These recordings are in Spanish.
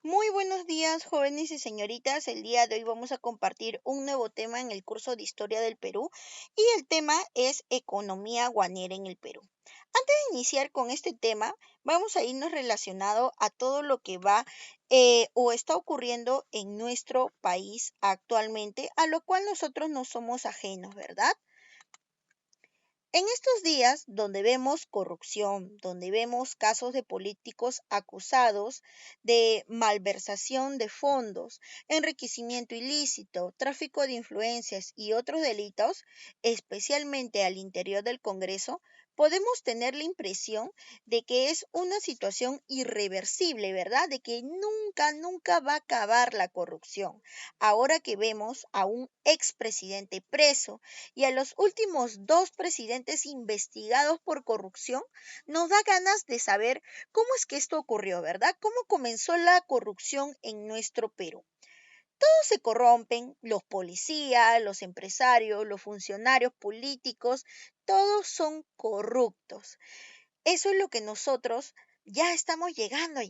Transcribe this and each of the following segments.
Muy buenos días, jóvenes y señoritas. El día de hoy vamos a compartir un nuevo tema en el curso de Historia del Perú y el tema es economía guanera en el Perú. Antes de iniciar con este tema, vamos a irnos relacionado a todo lo que va o está ocurriendo en nuestro país actualmente, a lo cual nosotros no somos ajenos, ¿verdad? En estos días, donde vemos corrupción, donde vemos casos de políticos acusados de malversación de fondos, enriquecimiento ilícito, tráfico de influencias y otros delitos, especialmente al interior del Congreso, podemos tener la impresión de que es una situación irreversible, ¿verdad? De que nunca va a acabar la corrupción. Ahora que vemos a un expresidente preso, y a los últimos dos presidentes investigados por corrupción, nos da ganas de saber cómo es que esto ocurrió, ¿verdad? ¿Cómo comenzó la corrupción en nuestro Perú? Todos se corrompen, los policías, los empresarios, los funcionarios políticos, todos son corruptos. Eso es lo que nosotros ya estamos llegando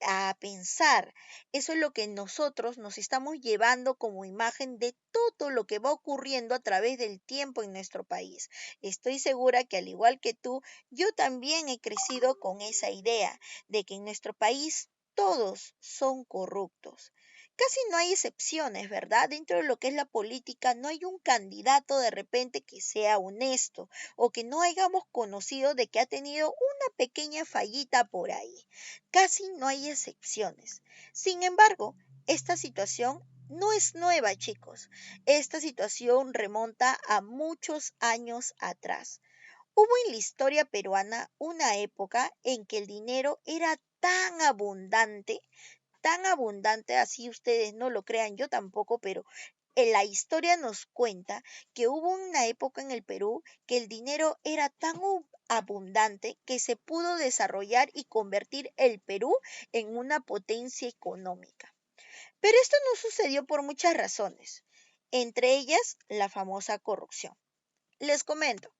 a pensar. Eso es lo que nosotros nos estamos llevando como imagen de todo lo que va ocurriendo a través del tiempo en nuestro país. Estoy segura que al igual que tú, yo también he crecido con esa idea de que en nuestro país todos son corruptos. Casi no hay excepciones, ¿verdad? Dentro de lo que es la política, no hay un candidato de repente que sea honesto o que no hayamos conocido de que ha tenido una pequeña fallita por ahí. Casi no hay excepciones. Sin embargo, esta situación no es nueva, chicos. Esta situación remonta a muchos años atrás. Hubo en la historia peruana una época en que el dinero era tan abundante, así ustedes no lo crean, yo tampoco, pero en la historia nos cuenta que hubo una época en el Perú que el dinero era tan abundante que se pudo desarrollar y convertir el Perú en una potencia económica. Pero esto no sucedió por muchas razones, entre ellas la famosa corrupción. Les comento,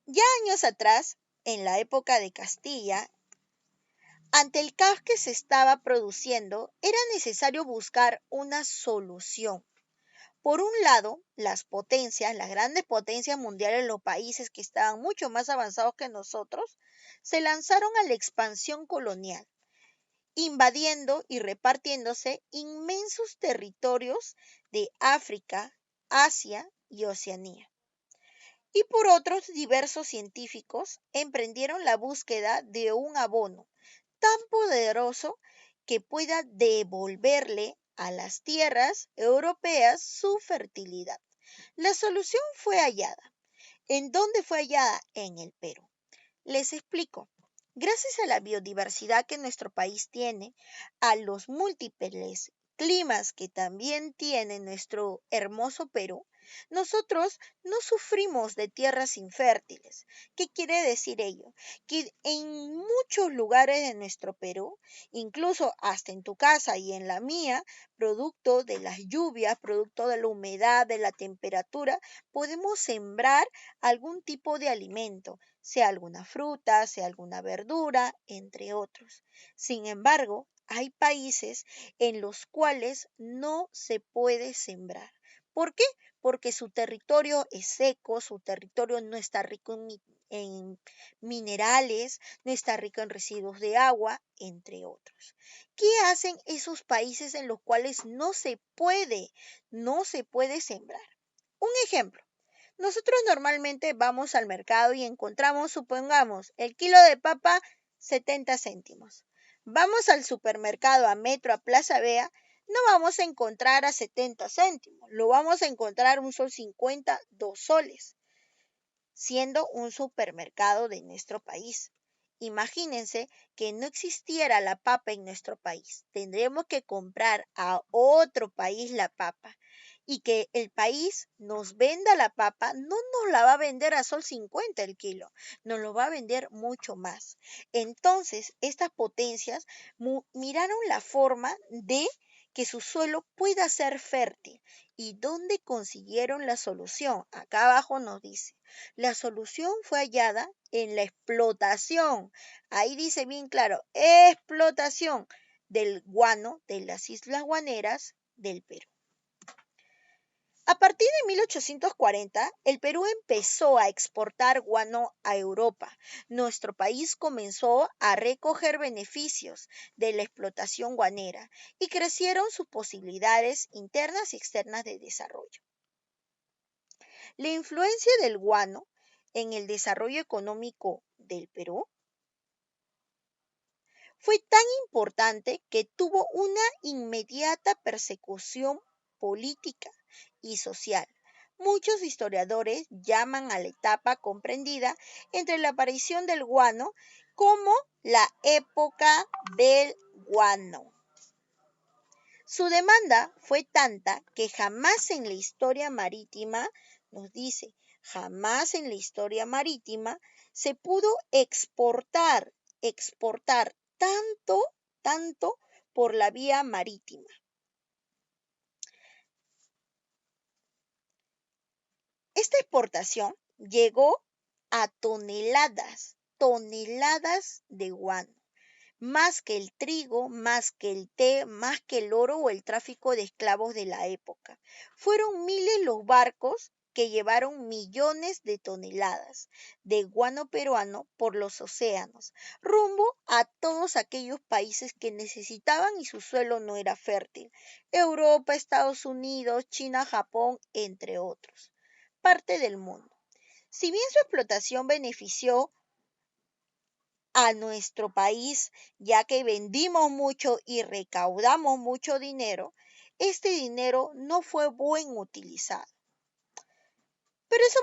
ya años atrás, en la época de Castilla, ante el caos que se estaba produciendo, era necesario buscar una solución. Por un lado, las potencias, las grandes potencias mundiales, los países que estaban mucho más avanzados que nosotros, se lanzaron a la expansión colonial, invadiendo y repartiéndose inmensos territorios de África, Asia y Oceanía. Y por otros diversos científicos emprendieron la búsqueda de un abono tan poderoso que pueda devolverle a las tierras europeas su fertilidad. La solución fue hallada. ¿En dónde fue hallada? En el Perú. Les explico. Gracias a la biodiversidad que nuestro país tiene, a los múltiples climas que también tiene nuestro hermoso Perú, nosotros no sufrimos de tierras infértiles. ¿Qué quiere decir ello? Que en muchos lugares de nuestro Perú, incluso hasta en tu casa y en la mía, producto de las lluvias, producto de la humedad, de la temperatura, podemos sembrar algún tipo de alimento, sea alguna fruta, sea alguna verdura, entre otros. Sin embargo, hay países en los cuales no se puede sembrar. ¿Por qué? Porque su territorio es seco, su territorio no está rico en minerales, no está rico en residuos de agua, entre otros. ¿Qué hacen esos países en los cuales no se puede sembrar? Un ejemplo. Nosotros normalmente vamos al mercado y encontramos, supongamos, el kilo de papa 70 céntimos. Vamos al supermercado, a Metro, a Plaza Vea, no vamos a encontrar a 70 céntimos, lo vamos a encontrar un sol 50, 2 soles, siendo un supermercado de nuestro país. Imagínense que no existiera la papa en nuestro país. Tendremos que comprar a otro país la papa y que el país nos venda la papa, no nos la va a vender a sol 50 el kilo, nos lo va a vender mucho más. Entonces, estas potencias miraron la forma de que su suelo pueda ser fértil. ¿Y dónde consiguieron la solución? Acá abajo nos dice, la solución fue hallada en la explotación. Ahí dice bien claro, explotación. del guano de las Islas Guaneras del Perú. A partir de 1840, el Perú empezó a exportar guano a Europa. Nuestro país comenzó a recoger beneficios de la explotación guanera y crecieron sus posibilidades internas y externas de desarrollo. La influencia del guano en el desarrollo económico del Perú fue tan importante que tuvo una inmediata persecución política y social. Muchos historiadores llaman a la etapa comprendida entre la aparición del guano como la época del guano. Su demanda fue tanta que jamás en la historia marítima, nos dice, jamás en la historia marítima se pudo exportar tanto por la vía marítima. Esta exportación llegó a toneladas de guano, más que el trigo, más que el té, más que el oro o el tráfico de esclavos de la época. Fueron miles los barcos que llevaron millones de toneladas de guano peruano por los océanos, rumbo a todos aquellos países que necesitaban y su suelo no era fértil: Europa, Estados Unidos, China, Japón, entre otros. Parte del mundo. Si bien su explotación benefició a nuestro país, ya que vendimos mucho y recaudamos mucho dinero, este dinero no fue bien utilizado. Pero eso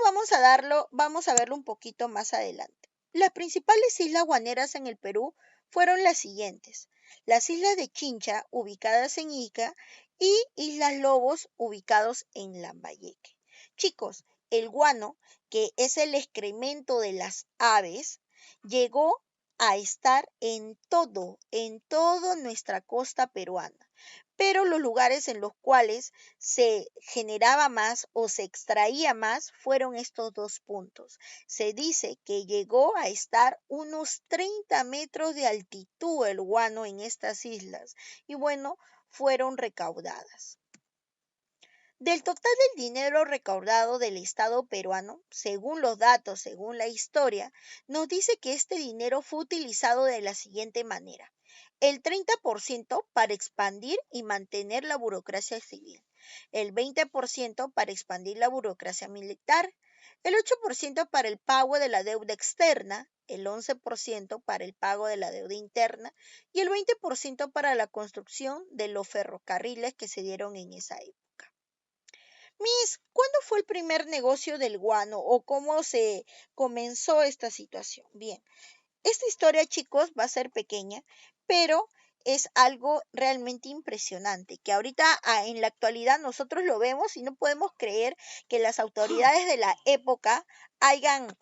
vamos a verlo un poquito más adelante. Las principales islas guaneras en el Perú fueron las siguientes: las islas de Chincha, ubicadas en Ica, y Islas Lobos, ubicados en Lambayeque. Chicos, el guano, que es el excremento de las aves, llegó a estar en toda nuestra costa peruana. Pero los lugares en los cuales se generaba más o se extraía más fueron estos dos puntos. Se dice que llegó a estar unos 30 metros de altitud el guano en estas islas y bueno, fueron recaudadas. Del total del dinero recaudado del Estado peruano, según los datos, según la historia, nos dice que este dinero fue utilizado de la siguiente manera: el 30% para expandir y mantener la burocracia civil, el 20% para expandir la burocracia militar, el 8% para el pago de la deuda externa, el 11% para el pago de la deuda interna y el 20% para la construcción de los ferrocarriles que se dieron en esa época. Miss, ¿cuándo fue el primer negocio del guano o cómo se comenzó esta situación? Bien, esta historia, chicos, va a ser pequeña, pero es algo realmente impresionante, que ahorita en la actualidad nosotros lo vemos y no podemos creer que las autoridades de la época hayan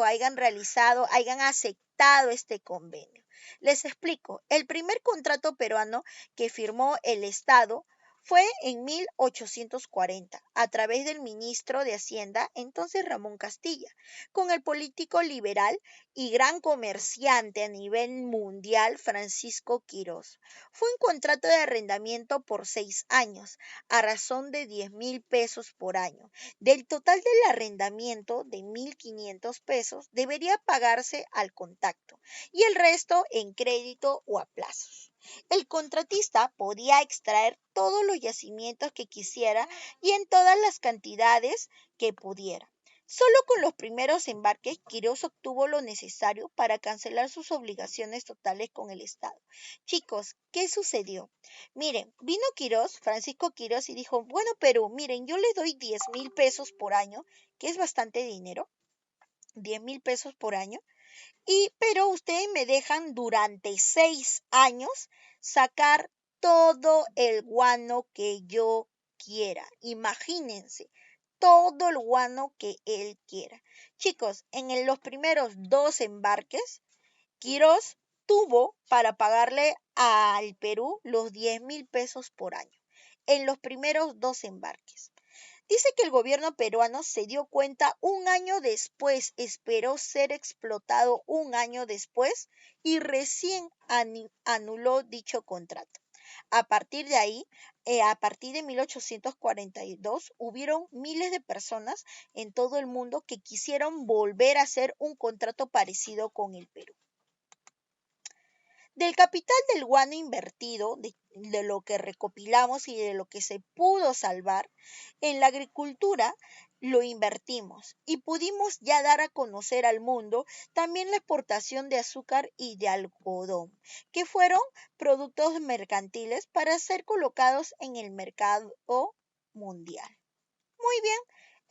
hayan realizado, hayan aceptado este convenio. Les explico, el primer contrato peruano que firmó el Estado fue en 1840, a través del ministro de Hacienda, entonces Ramón Castilla, con el político liberal y gran comerciante a nivel mundial Francisco Quirós. Fue un contrato de arrendamiento por 6 años, a razón de 10,000 pesos por año. Del total del arrendamiento de 1,500 pesos debería pagarse al contacto y el resto en crédito o a plazos. El contratista podía extraer todos los yacimientos que quisiera y en todas las cantidades que pudiera. Solo con los primeros embarques, Quirós obtuvo lo necesario para cancelar sus obligaciones totales con el Estado. Chicos, ¿qué sucedió? Miren, vino Quirós, Francisco Quirós, y dijo: bueno, Perú, miren, yo les doy 10,000 pesos por año, que es bastante dinero, 10,000 pesos por año, pero ustedes me dejan durante 6 años sacar todo el guano que yo quiera. Imagínense, todo el guano que él quiera. Chicos, en los primeros 2 embarques, Quirós tuvo para pagarle al Perú los 10,000 pesos por año. En los primeros 2 embarques. Dice que el gobierno peruano se dio cuenta un año después, esperó ser explotado un año después y recién anuló dicho contrato. A partir de ahí, a partir de 1842, hubieron miles de personas en todo el mundo que quisieron volver a hacer un contrato parecido con el Perú. Del capital del guano invertido, de lo que recopilamos y de lo que se pudo salvar, en la agricultura lo invertimos y pudimos ya dar a conocer al mundo también la exportación de azúcar y de algodón, que fueron productos mercantiles para ser colocados en el mercado mundial. Muy bien,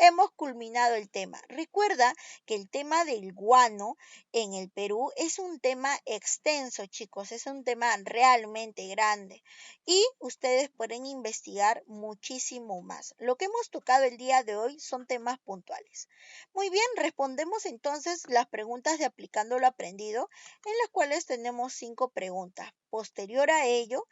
hemos culminado el tema. Recuerda que el tema del guano en el Perú es un tema extenso, chicos, es un tema realmente grande y ustedes pueden investigar muchísimo más. Lo que hemos tocado el día de hoy son temas puntuales. Muy bien, respondemos entonces las preguntas de aplicando lo aprendido, en las cuales tenemos 5 preguntas. Posterior a ello,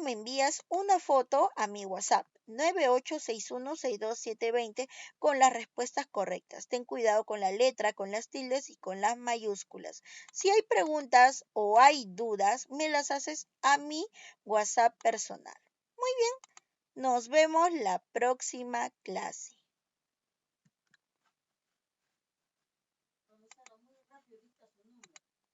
me envías una foto a mi WhatsApp 98616220 con las respuestas correctas. Ten cuidado con la letra, con las tildes y con las mayúsculas. Si hay preguntas o hay dudas, me las haces a mi WhatsApp personal. Muy bien, nos vemos la próxima clase.